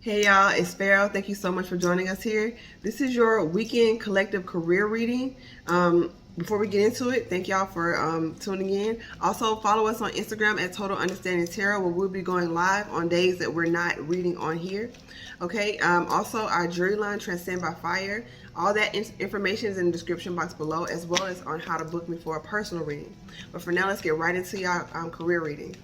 Hey y'all, it's Pharaoh. Thank you so much for joining us here. This is your weekend collective career reading. Before we get into it, thank y'all for tuning in. Also, follow us on Instagram at TotalUnderstandingTarot, where we'll be going live on days that we're not reading on here. Okay. Also, our jury line, Transcend by Fire. All that information is in the description box below, as well as on how to book me for a personal reading. But for now, let's get right into y'all career reading.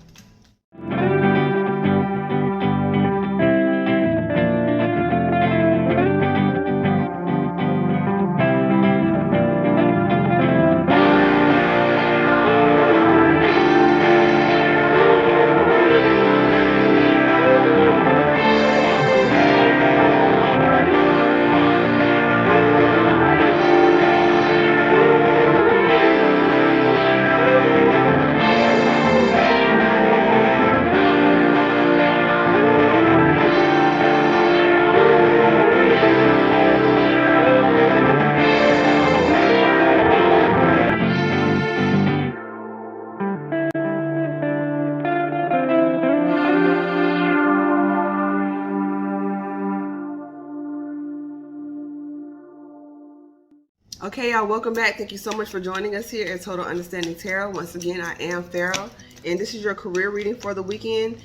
Okay, y'all, welcome back. Thank you so much for joining us here at Total Understanding Tarot. Once again, I am Pharaoh, and this is your career reading for the weekend.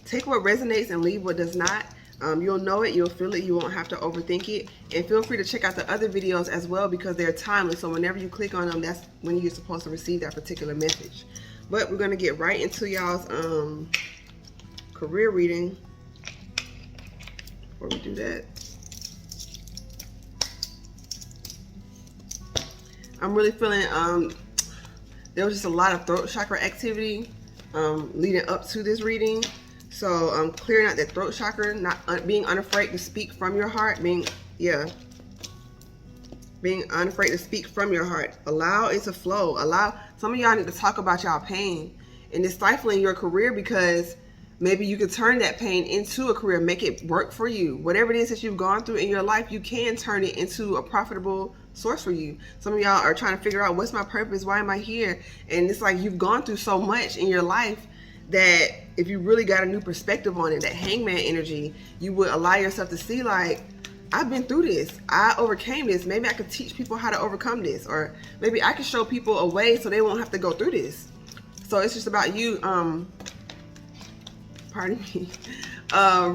Take what resonates and leave what does not. You'll know it, you'll feel it, you won't have to overthink it. And feel free to check out the other videos as well, because they're timely. So whenever you click on them, that's when you're supposed to receive that particular message. But we're going to get right into y'all's career reading. Before we do that, I'm really feeling there was just a lot of throat chakra activity leading up to this reading. So I'm clearing out that throat chakra, not being unafraid to speak from your heart, being unafraid to speak from your heart. Allow it to flow. Some of y'all need to talk about y'all pain, and it's stifling your career, because maybe you could turn that pain into a career, make it work for you. Whatever it is that you've gone through in your life, you can turn it into a profitable source for you. Some of y'all are trying to figure out, what's my purpose? Why am I here? And it's like you've gone through so much in your life that if you really got a new perspective on it, that hangman energy, you would allow yourself to see, like, I've been through this. I overcame this. Maybe I could teach people how to overcome this, or maybe I could show people a way so they won't have to go through this. So it's just about you, pardon me,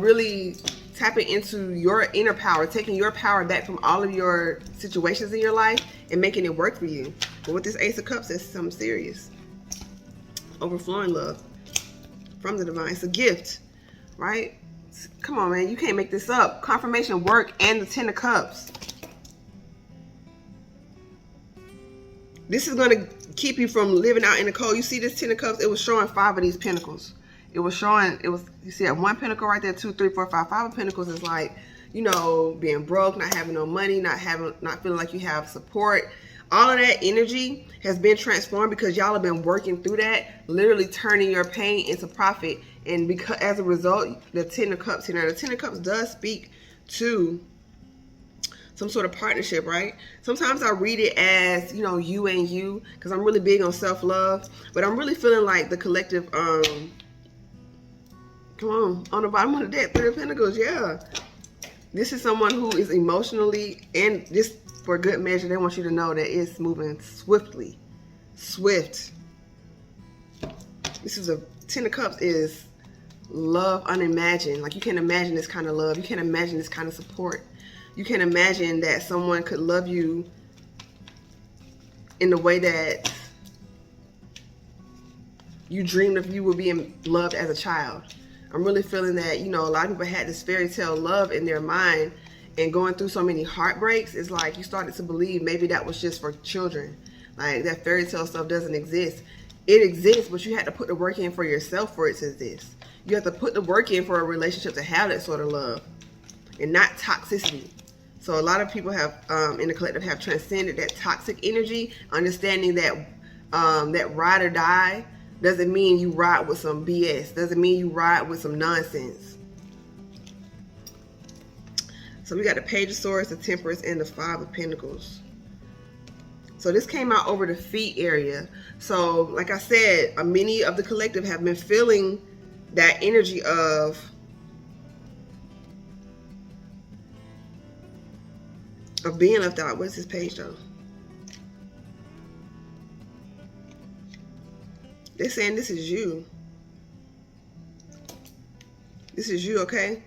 really tapping into your inner power, taking your power back from all of your situations in your life and making it work for you. But with this Ace of Cups, that's something serious. Overflowing love from the divine. It's a gift, right? Come on, man. You can't make this up. Confirmation, work, and the Ten of Cups. This is going to keep you from living out in the cold. You see this Ten of Cups? It was showing 5 of these pentacles. It was showing, you see that 1 pentacle right there, 2, 3, 4, 5. 5 of pentacles is like, you know, being broke, not having no money, not feeling like you have support. All of that energy has been transformed because y'all have been working through that, literally turning your pain into profit. And because, as a result, the Ten of Cups, the Ten of Cups does speak to some sort of partnership, right? Sometimes I read it as, you know, you and you, because I'm really big on self-love, but I'm really feeling like the collective, come on the bottom of the deck, 3 of Pentacles, yeah. This is someone who is emotionally, and just for good measure, they want you to know that it's moving swiftly. Swift. This is a Ten of Cups is love unimagined. Like, you can't imagine this kind of love. You can't imagine this kind of support. You can't imagine that someone could love you in the way that you dreamed of you were being loved as a child. I'm really feeling that, you know, a lot of people had this fairy tale love in their mind, and going through so many heartbreaks, it's like you started to believe maybe that was just for children. Like, that fairy tale stuff doesn't exist. It exists, but you had to put the work in for yourself for it to exist. You have to put the work in for a relationship to have that sort of love, and not toxicity. So a lot of people have, in the collective, have transcended that toxic energy, understanding that that ride or die doesn't mean you ride with some BS. Doesn't mean you ride with some nonsense. So we got the Page of Swords, the Temperance, and the 5 of Pentacles. So this came out over the feet area. So like I said, many of the collective have been feeling that energy of of being left out. What is this page though? They're saying this is you. This is you, okay?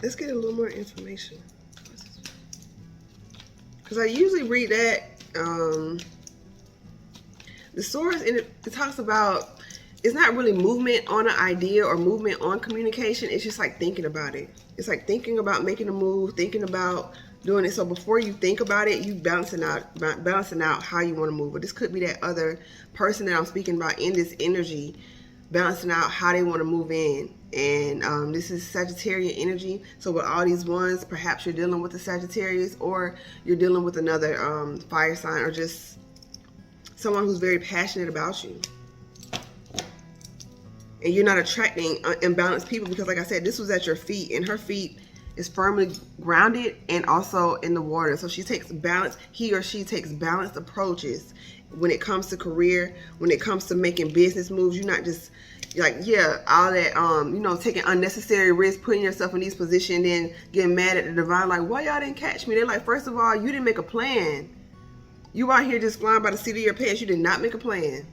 Let's get a little more information. Because I usually read that. The source, and it talks about, it's not really movement on an idea or movement on communication. It's just like thinking about it. It's like thinking about making a move, thinking about doing it. So before you think about it, you balancing out how you want to move. But this could be that other person that I'm speaking about in this energy, balancing out how they want to move in. And this is Sagittarian energy. So with all these ones, perhaps you're dealing with the Sagittarius, or you're dealing with another fire sign, or just someone who's very passionate about you. And you're not attracting imbalanced people, because like I said, this was at your feet, and her feet is firmly grounded and also in the water. So she takes balance, he or she takes balanced approaches when it comes to career, when it comes to making business moves. You're not just like, yeah, all that, you know, taking unnecessary risks, putting yourself in these positions, then getting mad at the divine, like, why y'all didn't catch me? They're like, first of all, you didn't make a plan. You out here just flying by the seat of your pants. You did not make a plan.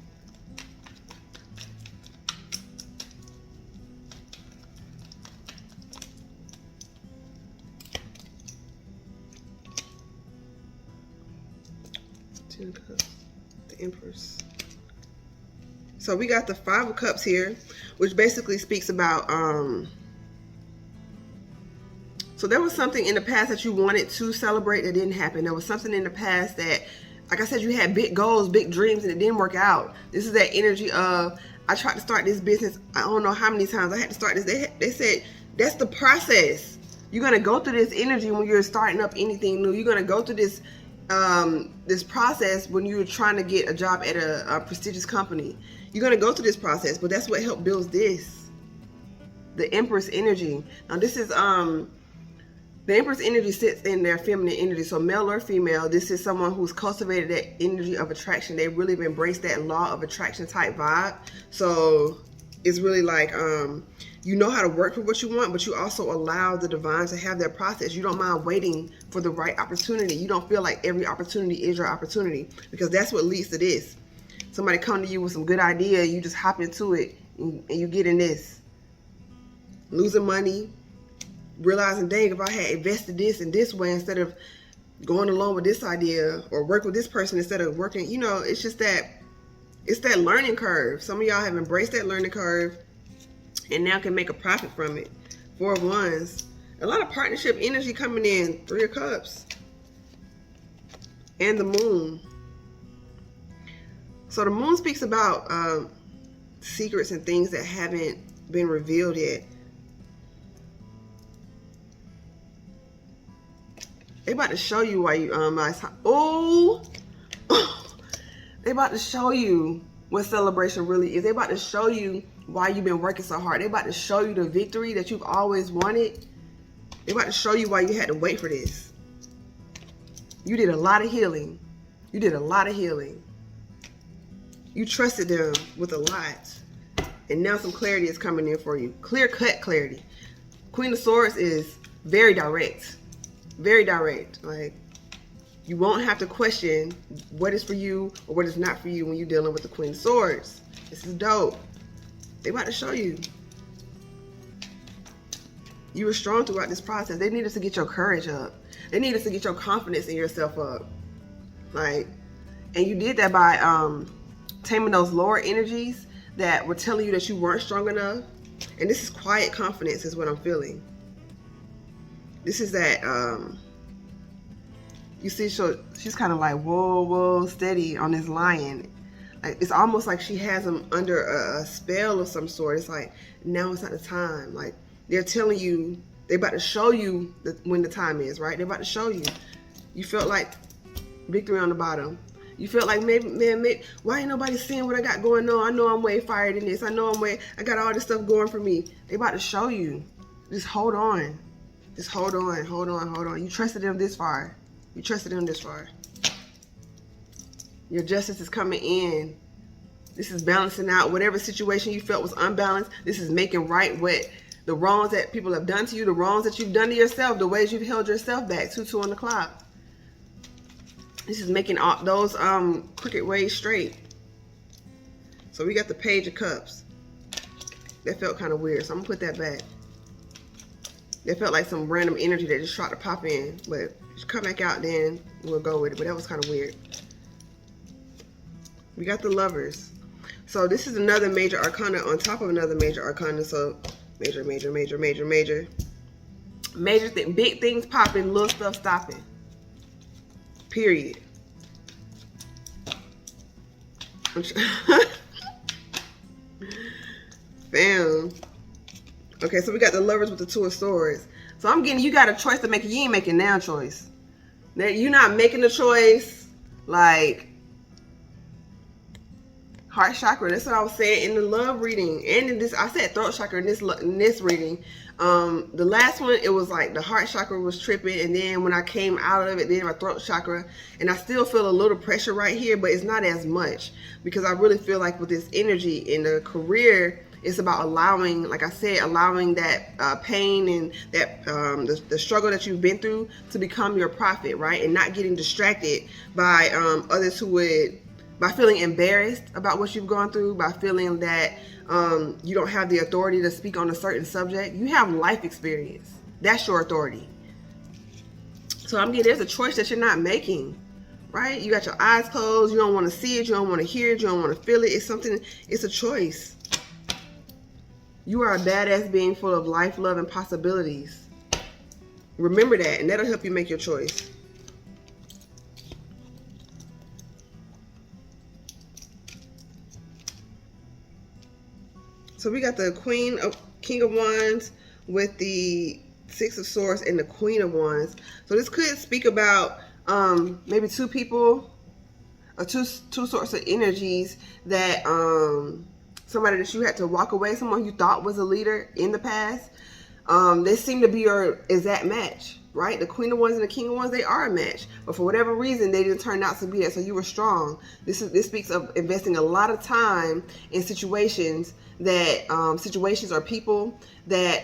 The Empress. So we got the Five of Cups here, which basically speaks about so there was something in the past that you wanted to celebrate that didn't happen. There was something in the past that, like I said, you had big goals, big dreams, and it didn't work out. This is that energy of, I tried to start this business, I don't know how many times I had to start this. They said that's the process. You're gonna go through this energy when you're starting up anything new. You're gonna go through this this process when you're trying to get a job at a prestigious company. You're going to go through this process, but that's what helped build this. The Empress energy. Now this is, the Empress energy sits in their feminine energy. So male or female, this is someone who's cultivated that energy of attraction. They really embraced that law of attraction type vibe. So it's really like, you know how to work for what you want, but you also allow the divine to have their process. You don't mind waiting for the right opportunity. You don't feel like every opportunity is your opportunity, because that's what leads to this. Somebody come to you with some good idea, you just hop into it, and you get in this. Losing money, realizing, dang, if I had invested this in this way instead of going along with this idea, or work with this person instead of working, you know, it's just that, it's that learning curve. Some of y'all have embraced that learning curve and now can make a profit from it. Four of Wands. A lot of partnership energy coming in. Three of Cups. And the Moon. So the Moon speaks about secrets and things that haven't been revealed yet. They about to show you why you they about to show you what celebration really is. They about to show you why you've been working so hard. They about to show you the victory that you've always wanted. They about to show you why you had to wait for this. You did a lot of healing. You did a lot of healing. You trusted them with a lot. And now some clarity is coming in for you. Clear-cut clarity. Queen of Swords is very direct. Very direct. Like, you won't have to question what is for you or what is not for you when you're dealing with the Queen of Swords. This is dope. They about to show you. You were strong throughout this process. They needed to get your courage up. They needed to get your confidence in yourself up. Like, and you did that by taming those lower energies that were telling you that you weren't strong enough. And this is quiet confidence is what I'm feeling. This is that, you see, she's kind of like, whoa, steady on this lion. Like, it's almost like she has him under a spell of some sort. It's like, now it's not the time. Like, they're telling you, they're about to show you when the time is, right? They're about to show you. You felt like victory on the bottom. You felt like, maybe, why ain't nobody seeing what I got going on? I know I'm way fired in this. I got all this stuff going for me. They about to show you. Just hold on. Just hold on. You trusted them this far. Your justice is coming in. This is balancing out whatever situation you felt was unbalanced. This is making right what the wrongs that people have done to you, the wrongs that you've done to yourself, the ways you've held yourself back. 2-2 on the clock. This is making all those crooked ways straight. So we got the Page of Cups. That felt kind of weird, so I'm gonna put that back. That felt like some random energy that just tried to pop in, but just come back out, then we'll go with it. But that was kind of weird. We got the Lovers. So this is another major arcana on top of another major arcana. So major, major, major, major, major. Major thing, big things popping, little stuff stopping. Period. Bam. Okay, so we got the Lovers with the Two of Swords. So I'm getting, you got a choice to make. You ain't making now choice. You're not making a choice. Like, heart chakra. That's what I was saying in the love reading. And in this, I said throat chakra in this reading. The last one, it was like the heart chakra was tripping. And then when I came out of it, then my throat chakra. And I still feel a little pressure right here, but it's not as much. Because I really feel like with this energy in the career, it's about allowing, like I said, allowing that pain and that the struggle that you've been through to become your profit, right? And not getting distracted by others who would, by feeling embarrassed about what you've gone through, by feeling that you don't have the authority to speak on a certain subject. You have life experience. That's your authority. So I'm getting, there's a choice that you're not making, right? You got your eyes closed. You don't want to see it. You don't want to hear it. You don't want to feel it. It's something, it's a choice. You are a badass being full of life, love, and possibilities. Remember that, and that'll help you make your choice. So we got the King of Wands with the Six of Swords and the Queen of Wands. So this could speak about maybe two people or two sorts of energies that somebody that you had to walk away, someone you thought was a leader in the past. They seem to be your exact match, right? The Queen of Wands and the King of Wands, they are a match. But for whatever reason, they didn't turn out to be that. So you were strong. This speaks of investing a lot of time in situations that, situations or people that,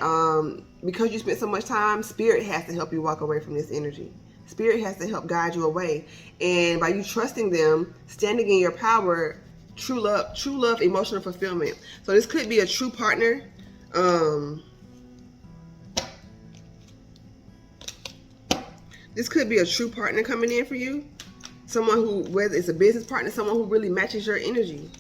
because you spent so much time, Spirit has to help you walk away from this energy. Spirit has to help guide you away. And by you trusting them, standing in your power, true love, emotional fulfillment. So this could be a true partner. This could be a true partner coming in for you. Someone who, whether it's a business partner, someone who really matches your energy.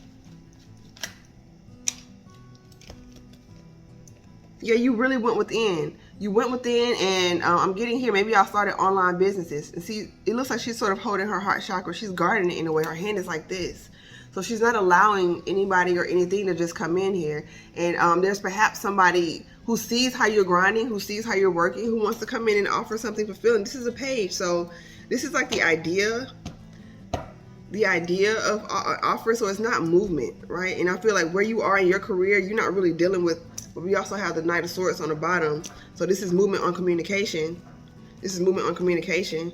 Yeah, you really went within. You went within, and I'm getting here, maybe y'all started online businesses. And see, it looks like she's sort of holding her heart chakra. She's guarding it in a way. Her hand is like this. So she's not allowing anybody or anything to just come in here. And there's perhaps somebody who sees how you're grinding, who sees how you're working, who wants to come in and offer something fulfilling. This is a page. So this is like the idea of offer. So it's not movement, right? And I feel like where you are in your career, you're not really dealing with, but we also have the Knight of Swords on the bottom. So this is movement on communication. This is movement on communication.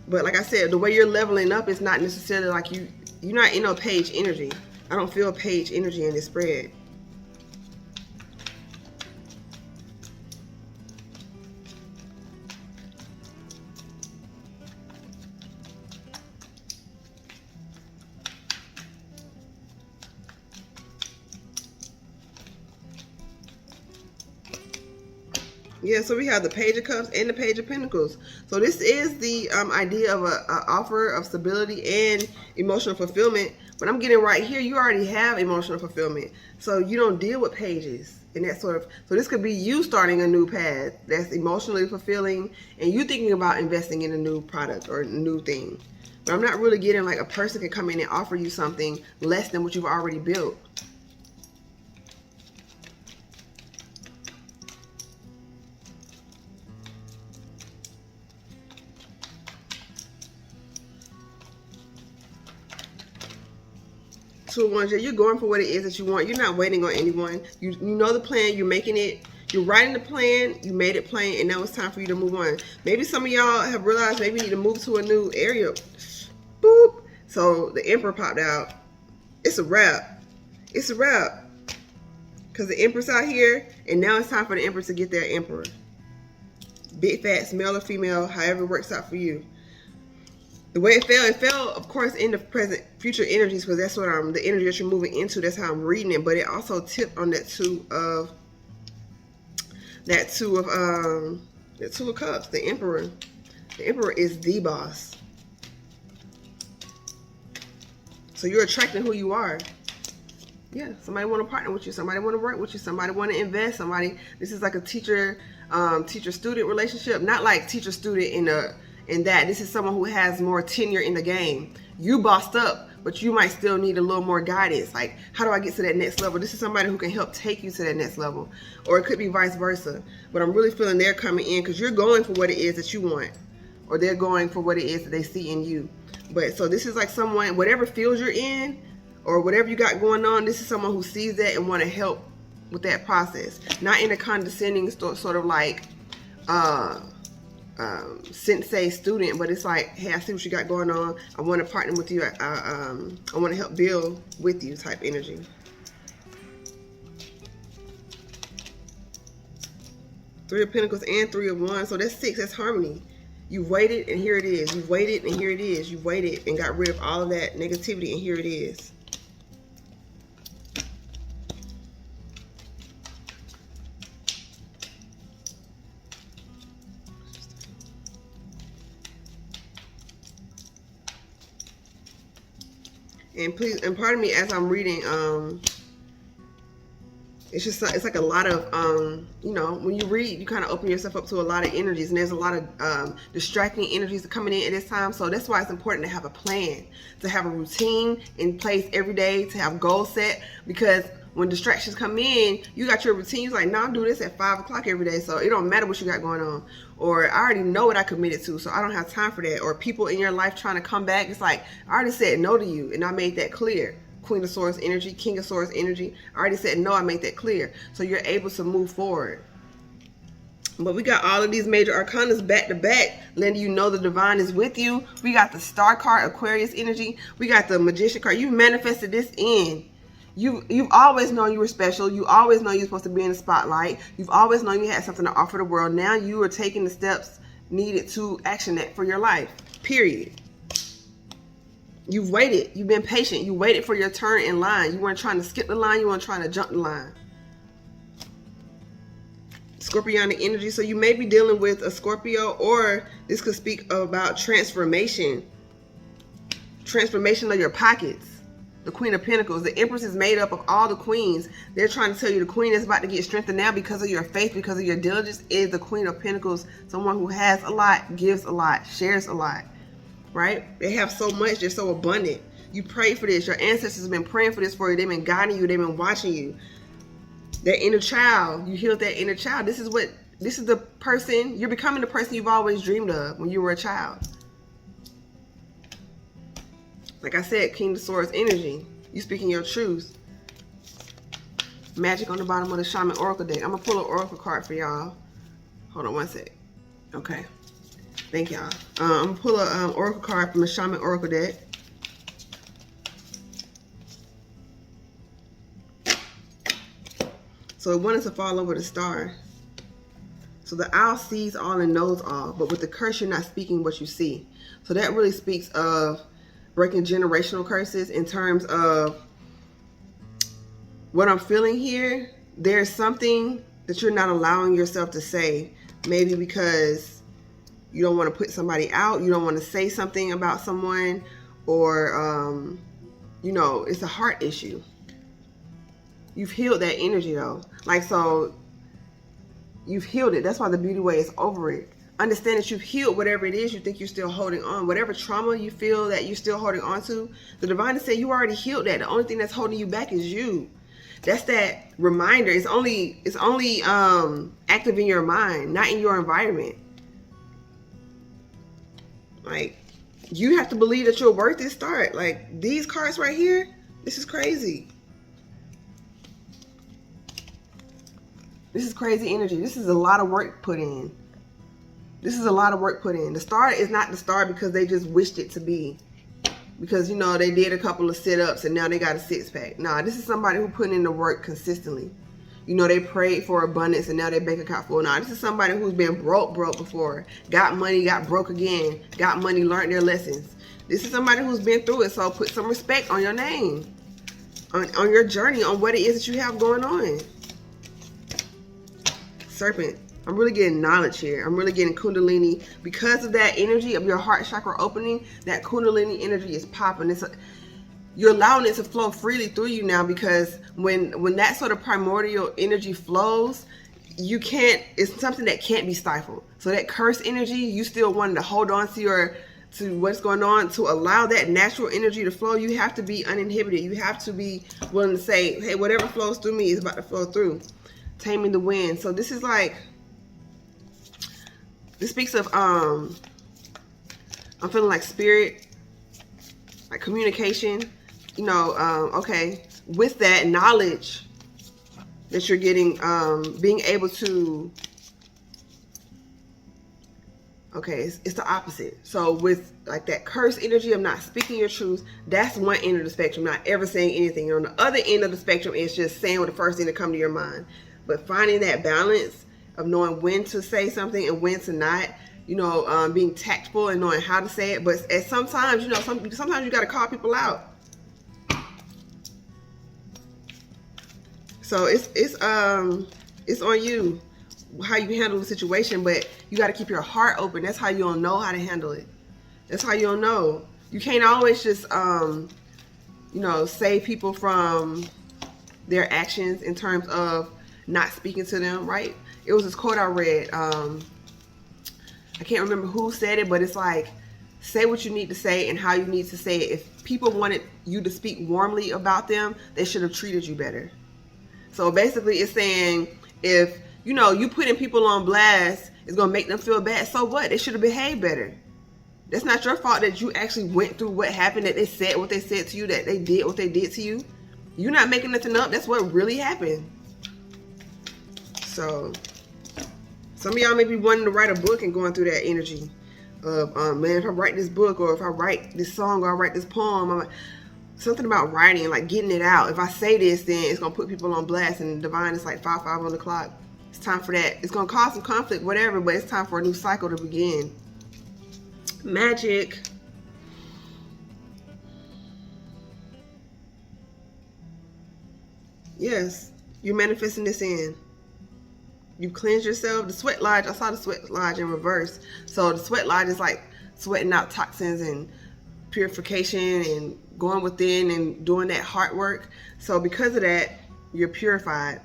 But like I said, the way you're leveling up is not necessarily like you're not in no page energy. I don't feel page energy in this spread. Yeah, so we have the Page of Cups and the Page of Pentacles. So this is the idea of an offer of stability and emotional fulfillment. But I'm getting right here, you already have emotional fulfillment. So you don't deal with pages and that sort of. So this could be you starting a new path that's emotionally fulfilling and you thinking about investing in a new product or a new thing. But I'm not really getting like a person can come in and offer you something less than what you've already built. Two of Wands, you're going for what it is that you want. You're not waiting on anyone. You know the plan. You're making it. You're writing the plan. You made it plain, and now it's time for you to move on. Maybe some of y'all have realized maybe you need to move to a new area. Boop. So the Emperor popped out. It's a wrap. It's a wrap. Because the Empress out here, and now it's time for the Empress to get their Emperor. Big, fat, male or female, however it works out for you. The way it fell, of course, in the present, future energies, because that's what the energy that you're moving into. That's how I'm reading it. But it also tipped on that two of Cups, the Emperor. The Emperor is the boss. So you're attracting who you are. Yeah, somebody want to partner with you. Somebody want to work with you. Somebody want to invest. This is like a teacher-student relationship. Not like teacher-student in that. This is someone who has more tenure in the game. You bossed up, but you might still need a little more guidance. Like, how do I get to that next level? This is somebody who can help take you to that next level. Or it could be vice versa. But I'm really feeling they're coming in because you're going for what it is that you want. Or they're going for what it is that they see in you. But so this is like someone, whatever field you're in, or whatever you got going on, this is someone who sees that and want to help with that process. Not in a condescending sort of like sensei student, but it's like, hey, I see what you got going on. I want to partner with you. I want to help build with you type energy. Three of Pentacles and Three of Wands. So that's 6. That's harmony. You've waited and here it is. You've waited and here it is. You've waited and got rid of all of that negativity and here it is. And please, and pardon me as I'm reading, it's like a lot of, you know, when you read, you kind of open yourself up to a lot of energies, and there's a lot of distracting energies coming in at this time. So that's why it's important to have a plan, to have a routine in place every day, to have goals set, because when distractions come in, you got your routine. You're like, no, I'm doing this at 5 o'clock every day, so it don't matter what you got going on. Or I already know what I committed to, so I don't have time for that. Or people in your life trying to come back, it's like, I already said no to you, and I made that clear. Queen of Swords energy, King of Swords energy. I already said no, I made that clear. So you're able to move forward. But we got all of these major arcanas back to back, letting you know the divine is with you. We got the Star card, Aquarius energy. We got the Magician card. You manifested this in. You've always known you were special. You always know you're supposed to be in the spotlight. You've always known you had something to offer the world. Now you are taking the steps needed to action that for your life. Period. You've waited. You've been patient. You waited for your turn in line. You weren't trying to skip the line. You weren't trying to jump the line. Scorpionic energy. So you may be dealing with a Scorpio, or this could speak about transformation. Transformation of your pockets. The Queen of Pentacles. The Empress is made up of all the queens. They're trying to tell you the queen is about to get strengthened now because of your faith, because of your diligence, is the Queen of Pentacles. Someone who has a lot, gives a lot, shares a lot. Right? They have so much. They're so abundant. You prayed for this. Your ancestors have been praying for this for you. They've been guiding you. They've been watching you. That inner child. You healed that inner child. This is the person. You're becoming the person you've always dreamed of when you were a child. Like I said, King of Swords energy. You speaking your truth. Magic on the bottom of the Shaman Oracle deck. I'm going to pull an Oracle card for y'all. Hold on one sec. Okay. Thank y'all. I'm going to pull an Oracle card from the Shaman Oracle deck. So it wanted to fall over the star. So the owl sees all and knows all. But with the curse, you're not speaking what you see. So that really speaks of breaking generational curses in terms of what I'm feeling here. There's something that you're not allowing yourself to say. Maybe because you don't want to put somebody out. You don't want to say something about someone. Or, you know, it's a heart issue. You've healed that energy though. Like, so you've healed it. That's why the beauty way is over it. Understand that you've healed whatever it is you think you're still holding on. Whatever trauma you feel that you're still holding on to, the divine is saying you already healed that. The only thing that's holding you back is you. That's that reminder. It's only active in your mind, not in your environment. Like, you have to believe that your worth is start. Like, these cards right here, this is crazy. This is crazy energy. This is a lot of work put in. This is a lot of work put in. The star is not the star because they just wished it to be. because, you know, they did a couple of sit-ups and now they got a six-pack. Nah, this is somebody who put in the work consistently. You know, they prayed for abundance and now their bank account full. Nah, this is somebody who's been broke before. Got money, got broke again. Got money, learned their lessons. This is somebody who's been through it, so put some respect on your name. On your journey, on what it is that you have going on. Serpent. I'm really getting knowledge here. I'm really getting Kundalini. Because of that energy of your heart chakra opening, that Kundalini energy is popping. You're allowing it to flow freely through you now, because when that sort of primordial energy flows, you can't, it's something that can't be stifled. So that curse energy, you still wanting to hold on to what's going on, to allow that natural energy to flow. You have to be uninhibited. You have to be willing to say, hey, whatever flows through me is about to flow through. Taming the wind. So this is like, this speaks of, I'm feeling like spirit, like communication, you know, okay, with that knowledge that you're getting, being able to, okay, it's the opposite. So with like that curse energy of not speaking your truth, that's one end of the spectrum, not ever saying anything. And on the other end of the spectrum, it's just saying what the first thing that come to your mind. But finding that balance of knowing when to say something and when to not, you know, being tactful and knowing how to say it. But at sometimes, you know, sometimes you got to call people out. So it's on you how you handle the situation, but you got to keep your heart open. That's how you'll know how to handle it. That's how you'll know. You can't always just you know, save people from their actions in terms of not speaking to them, right? It was this quote I read. I can't remember who said it, but it's like, say what you need to say and how you need to say it. If people wanted you to speak warmly about them, they should have treated you better. So basically it's saying, if, you know, you putting people on blast is going to make them feel bad, so what? They should have behaved better. That's not your fault that you actually went through what happened, that they said what they said to you, that they did what they did to you. You're not making nothing up. That's what really happened. So some of y'all may be wanting to write a book and going through that energy of, man, if I write this book, or if I write this song, or I write this poem, something about writing, like getting it out. If I say this, then it's going to put people on blast, and divine is like 5 on the clock. It's time for that. It's going to cause some conflict, whatever, but it's time for a new cycle to begin. Magic. Yes, you're manifesting this in. You cleanse yourself. The sweat lodge, I saw the sweat lodge in reverse. So the sweat lodge is like sweating out toxins and purification and going within and doing that heart work. So because of that, you're purified.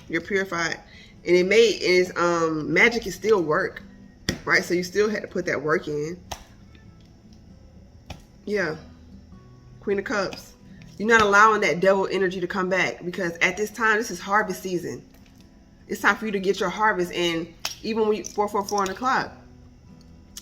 You're purified. And magic is still work, right? So you still had to put that work in. Yeah. Queen of Cups. You're not allowing that devil energy to come back, because at this time, this is harvest season. It's time for you to get your harvest. And even when you 4 on the clock,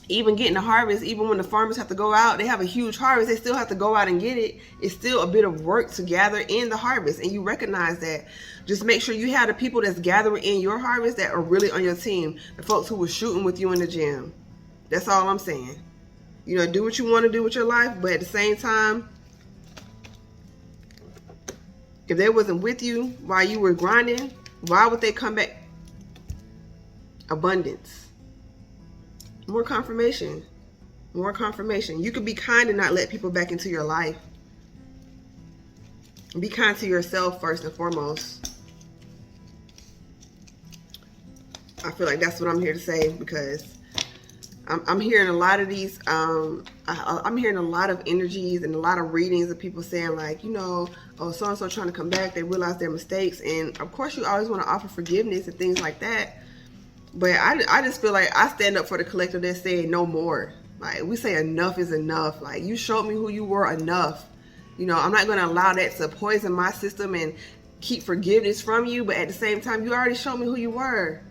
even getting the harvest, even when the farmers have to go out, they have a huge harvest, they still have to go out and get it. It's still a bit of work to gather in the harvest, and you recognize that. Just make sure you have the people that's gathering in your harvest that are really on your team, the folks who were shooting with you in the gym. That's all I'm saying. You know, do what you want to do with your life, but at the same time, if they wasn't with you while you were grinding, why would they come back? Abundance. More confirmation. More confirmation. You could be kind and not let people back into your life. Be kind to yourself first and foremost. I feel like that's what I'm here to say, because I'm hearing a lot of these, I'm hearing a lot of energies and a lot of readings of people saying, like, you know, oh, so-and-so trying to come back, they realize their mistakes. And of course you always want to offer forgiveness and things like that. But I just feel like I stand up for the collective that say no more. Like, we say enough is enough. Like, you showed me who you were, enough. You know, I'm not going to allow that to poison my system and keep forgiveness from you. But at the same time, you already showed me who you were.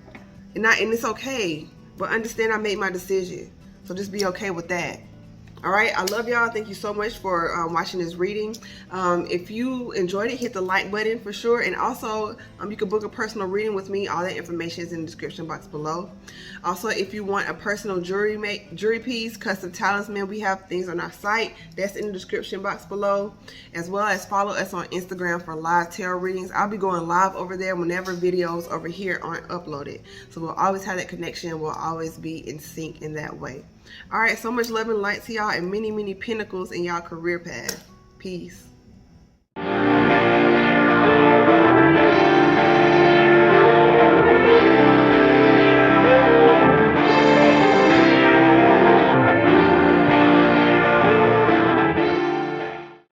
And it's okay. But understand I made my decision. So just be okay with that. All right, I love y'all. Thank you so much for watching this reading. If you enjoyed it, hit the like button for sure. And also, you can book a personal reading with me. All that information is in the description box below. Also, if you want a personal jewelry piece, custom talisman, we have things on our site. That's in the description box below. As well as follow us on Instagram for live tarot readings. I'll be going live over there whenever videos over here aren't uploaded. So we'll always have that connection. We'll always be in sync in that way. All right, so much love and light to y'all and many, many pinnacles in y'all career path. Peace.